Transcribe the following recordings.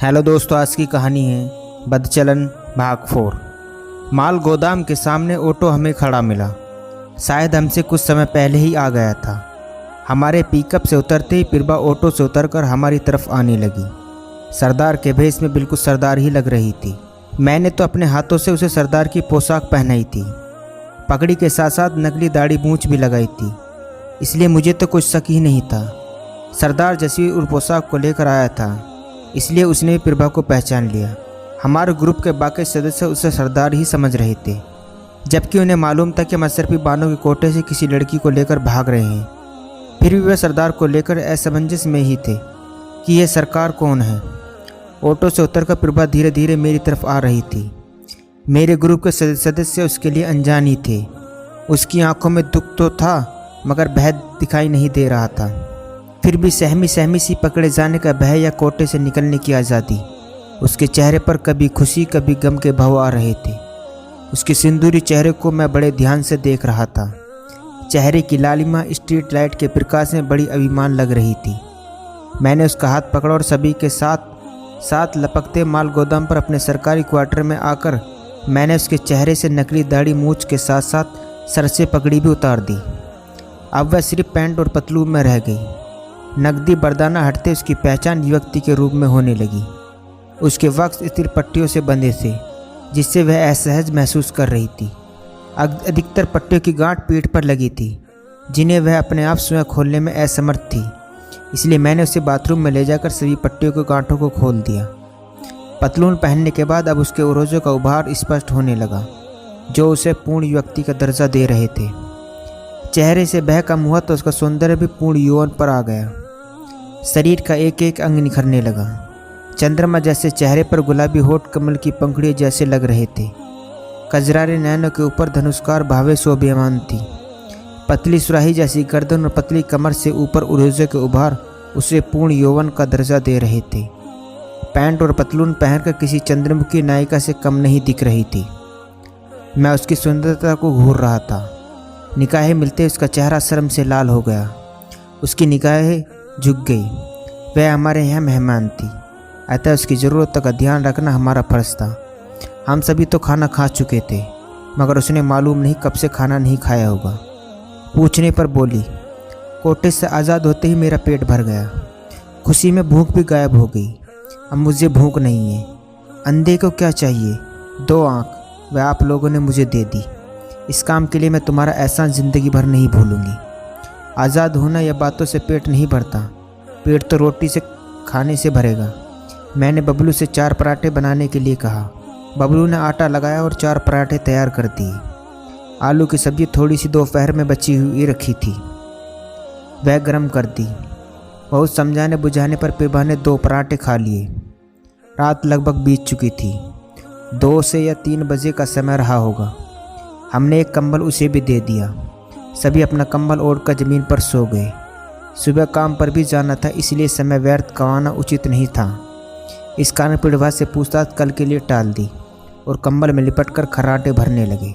Hello दोस्तों, आज की कहानी है बदचलन भाग 4। माल गोदाम के सामने ऑटो हमें खड़ा मिला। शायद हमसे कुछ समय पहले ही आ गया था। हमारे पिकअप से उतरते ही पिरबा ऑटो से उतरकर हमारी तरफ आने लगी। सरदार के भेष में बिल्कुल सरदार ही लग रही थी। मैंने तो अपने हाथों से उसे सरदार की पोशाक पहनाई थी। पगड़ी के साथ साथ नकली दाढ़ी मूंछ भी लगाई थी, इसलिए मुझे तो कुछ शक ही नहीं था। सरदार जैसी उस पोशाक को लेकर आया था, इसलिए उसने भी पिरबा को पहचान लिया। हमारे ग्रुप के बाकी सदस्य उसे सरदार ही समझ रहे थे, जबकि उन्हें मालूम था कि हम अशरफी बानो के कोटे से किसी लड़की को लेकर भाग रहे हैं। फिर भी वे सरदार को लेकर असमंजस में ही थे कि यह सरकार कौन है। ऑटो से उतरकर पिरबा धीरे धीरे मेरी तरफ आ रही थी। मेरे ग्रुप के सदस्य उसके लिए अनजान ही थे। उसकी आंखों में दुख तो था, मगर भय दिखाई नहीं दे रहा था। फिर भी सहमी सहमी सी पकड़े जाने का भय या कोटे से निकलने की आज़ादी। उसके चेहरे पर कभी खुशी कभी गम के भाव आ रहे थे। उसके सिंदूरी चेहरे को मैं बड़े ध्यान से देख रहा था। चेहरे की लालिमा स्ट्रीट लाइट के प्रकाश में बड़ी अभिमान लग रही थी। मैंने उसका हाथ पकड़ा और सभी के साथ लपकते माल गोदाम पर अपने सरकारी क्वार्टर में आकर मैंने उसके चेहरे से नकली दाढ़ी मूंछ के साथ साथ सर से पगड़ी भी उतार दी। अब वह सिर्फ पैंट और पतलून में रह गई। नकदी बरदाना हटते उसकी पहचान युवती के रूप में होने लगी। उसके वक्स स्थिर पट्टियों से बंधे थे, जिससे वह असहज महसूस कर रही थी। अधिकतर पट्टियों की गांठ पीठ पर लगी थी, जिन्हें वह अपने आप स्वयं खोलने में असमर्थ थी। इसलिए मैंने उसे बाथरूम में ले जाकर सभी पट्टियों के गांठों को खोल दिया। पतलून पहनने के बाद अब उसके उरोजों का उभार स्पष्ट होने लगा, जो उसे पूर्ण युवती का दर्जा दे रहे थे। चेहरे से बह कम हुआ तो उसका सौंदर्य भी पूर्ण यौवन पर आ गया। शरीर का एक एक अंग निखरने लगा। चंद्रमा जैसे चेहरे पर गुलाबी होठ कमल की पंखुड़ियाँ जैसे लग रहे थे। कजरारे नैनों के ऊपर धनुष्कार भावे शोभ्यमान थी। पतली सुराही जैसी गर्दन और पतली कमर से ऊपर उरोजे के उभार उसे पूर्ण यौवन का दर्जा दे रहे थे। पैंट और पतलून पहनकर किसी चंद्रमुखी नायिका से कम नहीं दिख रही थी। मैं उसकी सुंदरता को घूर रहा था। निगाहें मिलते उसका चेहरा शर्म से लाल हो गया। उसकी निगाहें झुक गई। वह हमारे यहाँ मेहमान थी, अतः उसकी ज़रूरतों का ध्यान रखना हमारा फर्ज था। हम सभी तो खाना खा चुके थे, मगर उसने मालूम नहीं कब से खाना नहीं खाया होगा। पूछने पर बोली, कोटे से आज़ाद होते ही मेरा पेट भर गया। खुशी में भूख भी गायब हो गई। अब मुझे भूख नहीं है। अंधे को क्या चाहिए? 2 आँख वह आप लोगों ने मुझे दे दी। इस काम के लिए मैं तुम्हारा एहसान ज़िंदगी भर नहीं भूलूंगी। आज़ाद होना या बातों से पेट नहीं भरता, पेट तो रोटी से खाने से भरेगा। मैंने बबलू से 4 पराठे बनाने के लिए कहा। बबलू ने आटा लगाया और 4 पराठे तैयार कर दिए। आलू की सब्जी थोड़ी सी दोपहर में बची हुई रखी थी, वह गर्म कर दी। बहुत समझाने बुझाने पर पिरबा ने 2 पराठे खा लिए। रात लगभग बीत चुकी थी। 2 से या 3 बजे का समय रहा होगा। हमने एक कंबल उसे भी दे दिया। सभी अपना कंबल ओढ़कर ज़मीन पर सो गए। सुबह काम पर भी जाना था, इसलिए समय व्यर्थ गंवाना उचित नहीं था। इस कारण पिरबा से पूछताछ कल के लिए टाल दी और कंबल में लिपटकर खर्राटे भरने लगे।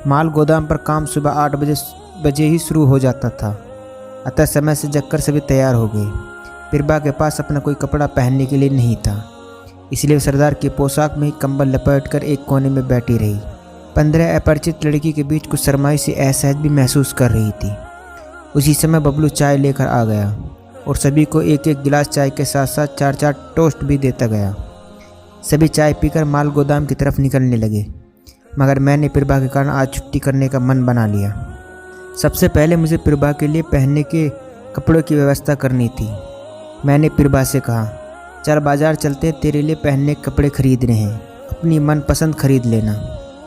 माल गोदाम पर काम सुबह 8 बजे ही शुरू हो जाता था, अतः समय से जगकर सभी तैयार हो गए। पिरबा के पास अपना कोई कपड़ा पहनने के लिए नहीं था, इसलिए सरदार की पोशाक में ही कंबल लपेटकर एक कोने में बैठी रही। 15 अपरिचित लड़की के बीच कुछ शर्माई से असहज भी महसूस कर रही थी। उसी समय बबलू चाय लेकर आ गया और सभी को एक एक गिलास चाय के साथ साथ 4-4 टोस्ट भी देता गया। सभी चाय पीकर माल गोदाम की तरफ निकलने लगे, मगर मैंने पिरबा के कारण आज छुट्टी करने का मन बना लिया। सबसे पहले मुझे पिरबा के लिए पहनने के कपड़ों की व्यवस्था करनी थी। मैंने पिरबा से कहा, चल बाजार चलते, तेरे लिए पहनने के कपड़े खरीदने हैं, अपनी मनपसंद खरीद लेना।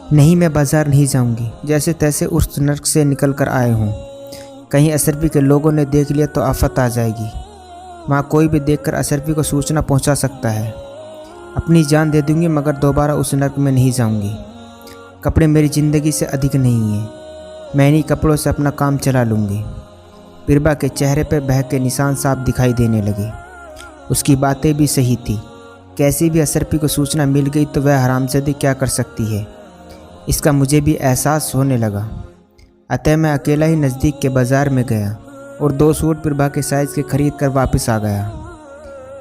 नहीं, मैं बाजार नहीं जाऊंगी। जैसे तैसे उस नर्क से निकल कर आए हूँ। कहीं अशरफी के लोगों ने देख लिया तो आफत आ जाएगी। वहाँ कोई भी देखकर अशरफी को सूचना पहुँचा सकता है। अपनी जान दे दूंगी, मगर दोबारा उस नर्क में नहीं जाऊंगी। कपड़े मेरी ज़िंदगी से अधिक नहीं हैं। मैं इन्हीं कपड़ों से अपना काम चला लूँगी। पिरबा के चेहरे पर भय के निशान साफ दिखाई देने लगे। उसकी बातें भी सही थी। कैसी भी अशरफी को सूचना मिल गई तो वह हरामजादी क्या कर सकती है, इसका मुझे भी एहसास होने लगा। अतः मैं अकेला ही नज़दीक के बाज़ार में गया और 2 सूट पिरबा के साइज़ के खरीद कर वापस आ गया।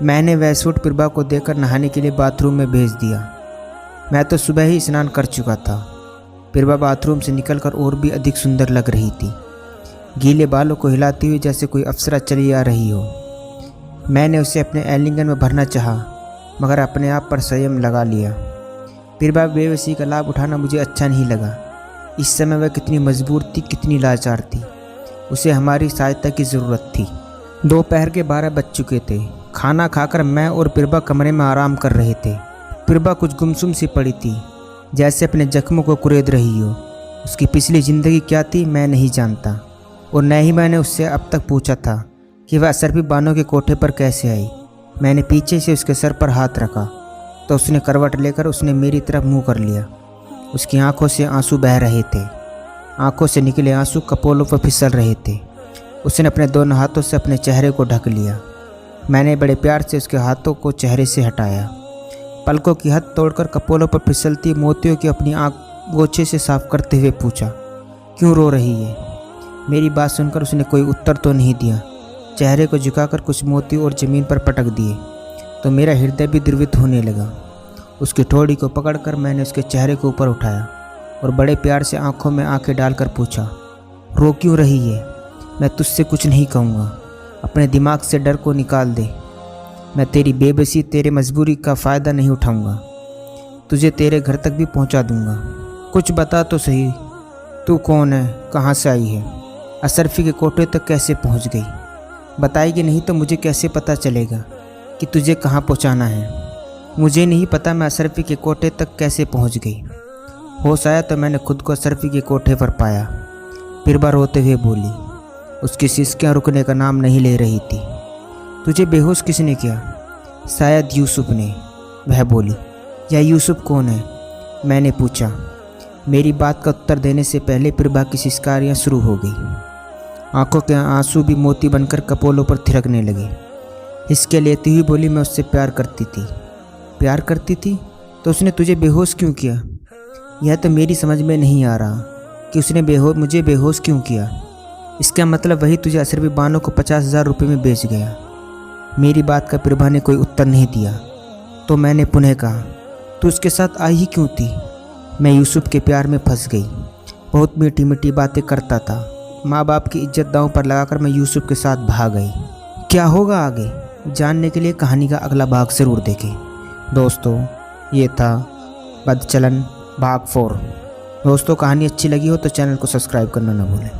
मैंने वह सूट प्रभा को देकर नहाने के लिए बाथरूम में भेज दिया। मैं तो सुबह ही स्नान कर चुका था। प्रभा बाथरूम से निकलकर और भी अधिक सुंदर लग रही थी, गीले बालों को हिलाती हुई जैसे कोई अप्सरा चली आ रही हो। मैंने उसे अपने आलिंगन में भरना चाहा, मगर अपने आप पर संयम लगा लिया। प्रभा बेबसी का लाभ उठाना मुझे अच्छा नहीं लगा। इस समय वह कितनी मजबूर थी, कितनी लाचार थी। उसे हमारी सहायता की ज़रूरत थी। दोपहर के 12 बज चुके थे। खाना खाकर मैं और प्रभा कमरे में आराम कर रहे थे। प्रभा कुछ गुमसुम सी पड़ी थी, जैसे अपने जख्मों को कुरेद रही हो। उसकी पिछली ज़िंदगी क्या थी मैं नहीं जानता, और न ही मैंने उससे अब तक पूछा था कि वह अशरफी बानो के कोठे पर कैसे आई। मैंने पीछे से उसके सर पर हाथ रखा तो उसने करवट लेकर उसने मेरी तरफ मुंह कर लिया। उसकी आंखों से आंसू बह रहे थे। आंखों से निकले आंसू कपोलों पर फिसल रहे थे। उसने अपने दोनों हाथों से अपने चेहरे को ढक लिया। मैंने बड़े प्यार से उसके हाथों को चेहरे से हटाया। पलकों की हद तोड़कर कपोलों पर फिसलती मोतियों की अपनी आँख गोछे से साफ करते हुए पूछा, क्यों रो रही है? मेरी बात सुनकर उसने कोई उत्तर तो नहीं दिया। चेहरे को झुकाकर कुछ मोती और ज़मीन पर पटक दिए तो मेरा हृदय भी द्रवित होने लगा। उसकी ठोड़ी को पकड़कर मैंने उसके चेहरे को ऊपर उठाया और बड़े प्यार से आंखों में आंखें डालकर पूछा, रो क्यों रही है? मैं तुझसे कुछ नहीं कहूँगा। अपने दिमाग से डर को निकाल दे। मैं तेरी बेबसी, तेरे मजबूरी का फ़ायदा नहीं उठाऊँगा। तुझे तेरे घर तक भी पहुँचा दूँगा। कुछ बता तो सही, तू कौन है? कहाँ से आई है? अशरफी के कोठे तक कैसे पहुँच गई? बताएगी नहीं तो मुझे कैसे पता चलेगा कि तुझे कहाँ पहुँचाना है? मुझे नहीं पता मैं अशरफी के कोठे तक कैसे पहुँच गई। होश आया तो मैंने खुद को अशरफी के कोठे पर पाया। प्रभा रोते हुए बोली। उसकी सिसकियाँ रुकने का नाम नहीं ले रही थी। तुझे बेहोश किसने किया? शायद यूसुफ ने, वह बोली। यह यूसुफ कौन है? मैंने पूछा। मेरी बात का उत्तर देने से पहले प्रभा की सिसकारियाँ शुरू हो गई। आंखों के आंसू भी मोती बनकर कपोलों पर थिरकने लगे। हिसके लेती हुई बोली, मैं उससे प्यार करती थी। प्यार करती थी तो उसने तुझे बेहोश क्यों किया? यह तो मेरी समझ में नहीं आ रहा कि उसने मुझे बेहोश क्यों किया। इसका मतलब वही तुझे अशरफी बानो को 50,000 रुपये में बेच गया। मेरी बात का प्रभा ने कोई उत्तर नहीं दिया तो मैंने पुनः कहा, तू उसके साथ आई ही क्यों थी? मैं यूसुफ के प्यार में फंस गई। बहुत मीठी मीठी बातें करता था। माँ बाप की इज्जत दांव पर लगाकर मैं यूसुफ के साथ भाग गई। क्या होगा आगे जानने के लिए कहानी का अगला भाग ज़रूर देखें। दोस्तों, ये था बदचलन भाग 4। दोस्तों, कहानी अच्छी लगी हो तो चैनल को सब्सक्राइब करना न भूलें।